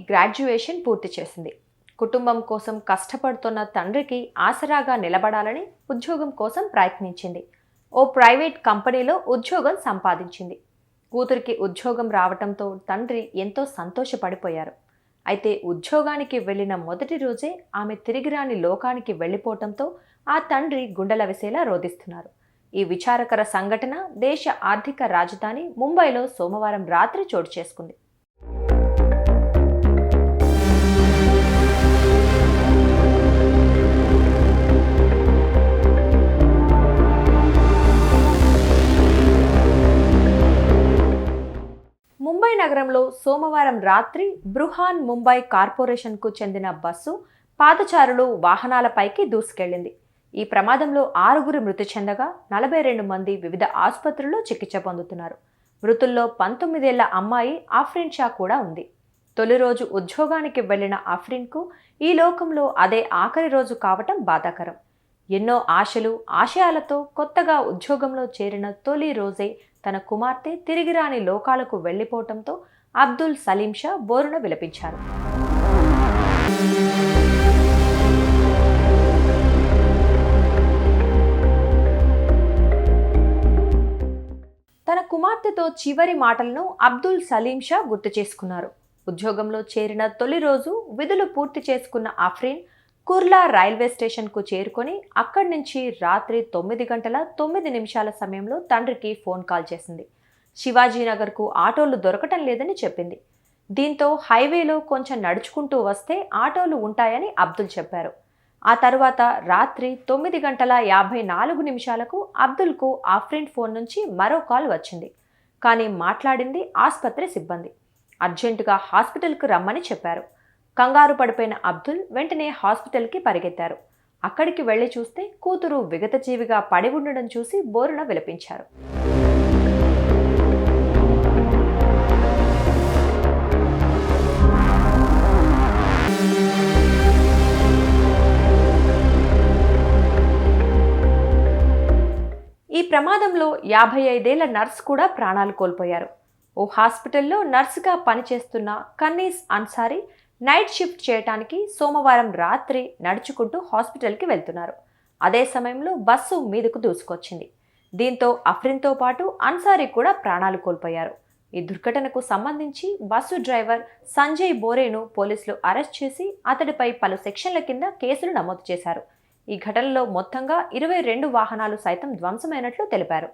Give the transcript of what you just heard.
Graduation పూర్తి చేసింది. కుటుంబం కోసం కష్టపడుతున్న తండ్రికి ఆసరాగా నిలబడాలని ఉద్యోగం కోసం ప్రయత్నించింది. ఓ ప్రైవేట్ కంపెనీలో ఉద్యోగం సంపాదించింది. కూతురికి ఉద్యోగం రావటంతో తండ్రి ఎంతో సంతోషపడిపోయారు. అయితే ఉద్యోగానికి వెళ్లిన మొదటి రోజే ఆమె తిరిగిరాని లోకానికి వెళ్లిపోవటంతో ఆ తండ్రి గుండెలవిసేలా రోదిస్తున్నారు. ఈ విచారకర సంఘటన దేశ ఆర్థిక రాజధాని ముంబైలో సోమవారం రాత్రి చోటు చేసుకుంది. ముంబై నగరంలో సోమవారం రాత్రి బృహాన్ ముంబై కార్పొరేషన్కు చెందిన బస్సు పాదచారులు వాహనాలపైకి దూసుకెళ్లింది. ఈ ప్రమాదంలో 6 మృతి చెందగా 42 మంది వివిధ ఆసుపత్రుల్లో చికిత్స పొందుతున్నారు. మృతుల్లో 19 ఏళ్ల అమ్మాయి ఆఫ్రిన్ షా కూడా ఉంది. తొలి రోజు ఉద్యోగానికి వెళ్లిన ఆఫ్రిన్కు ఈ లోకంలో అదే ఆఖరి రోజు కావటం బాధాకరం. ఎన్నో ఆశలు ఆశయాలతో కొత్తగా ఉద్యోగంలో చేరిన తొలి రోజే తన కుమార్తె తిరిగిరాని లోకాలకు వెళ్లిపోవటంతో అబ్దుల్ సలీం షా బోరున విలపించారు. తన కుమార్తెతో చివరి మాటలను అబ్దుల్ సలీం షా గుర్తు చేసుకున్నారు. ఉద్యోగంలో చేరిన తొలి రోజు విధులు పూర్తి చేసుకున్న ఆఫ్రిన్ కుర్లా రైల్వే స్టేషన్కు చేరుకొని అక్కడి నుంచి రాత్రి 9:09 సమయంలో తండ్రికి ఫోన్ కాల్ చేసింది. శివాజీనగర్కు ఆటోలు దొరకటం లేదని చెప్పింది. దీంతో హైవేలో కొంచెం నడుచుకుంటూ వస్తే ఆటోలు ఉంటాయని అబ్దుల్ చెప్పారు. ఆ తరువాత రాత్రి 9:54 అబ్దుల్కు ఆఫ్రిన్ ఫోన్ నుంచి మరో కాల్ వచ్చింది. కానీ మాట్లాడింది ఆసుపత్రి సిబ్బంది. అర్జెంటుగా హాస్పిటల్కు రమ్మని చెప్పారు. కంగారు పడిపోయిన అబ్దుల్ వెంటనే హాస్పిటల్కి పరిగెత్తారు. అక్కడికి వెళ్లి చూస్తే కూతురు విగతజీవిగా పడి ఉండడం చూసి బోరున విలపించారు. ఈ ప్రమాదంలో 55 ఏళ్ల నర్స్ కూడా ప్రాణాలు కోల్పోయారు. ఓ హాస్పిటల్లో నర్సుగా పనిచేస్తున్న కన్నీస్ అన్సారీ నైట్ షిఫ్ట్ చేయడానికి సోమవారం రాత్రి నడుచుకుంటూ హాస్పిటల్కి వెళ్తున్నారు. అదే సమయంలో బస్సు మీదకు దూసుకొచ్చింది. దీంతో అఫ్రిన్తో పాటు అన్సారీ కూడా ప్రాణాలు కోల్పోయారు. ఈ దుర్ఘటనకు సంబంధించి బస్సు డ్రైవర్ సంజయ్ బోరేను పోలీసులు అరెస్ట్ చేసి అతడిపై పలు సెక్షన్ల కింద కేసులు నమోదు చేశారు. ఈ ఘటనలో మొత్తంగా 22 వాహనాలు సైతం ధ్వంసమైనట్లు తెలిపారు.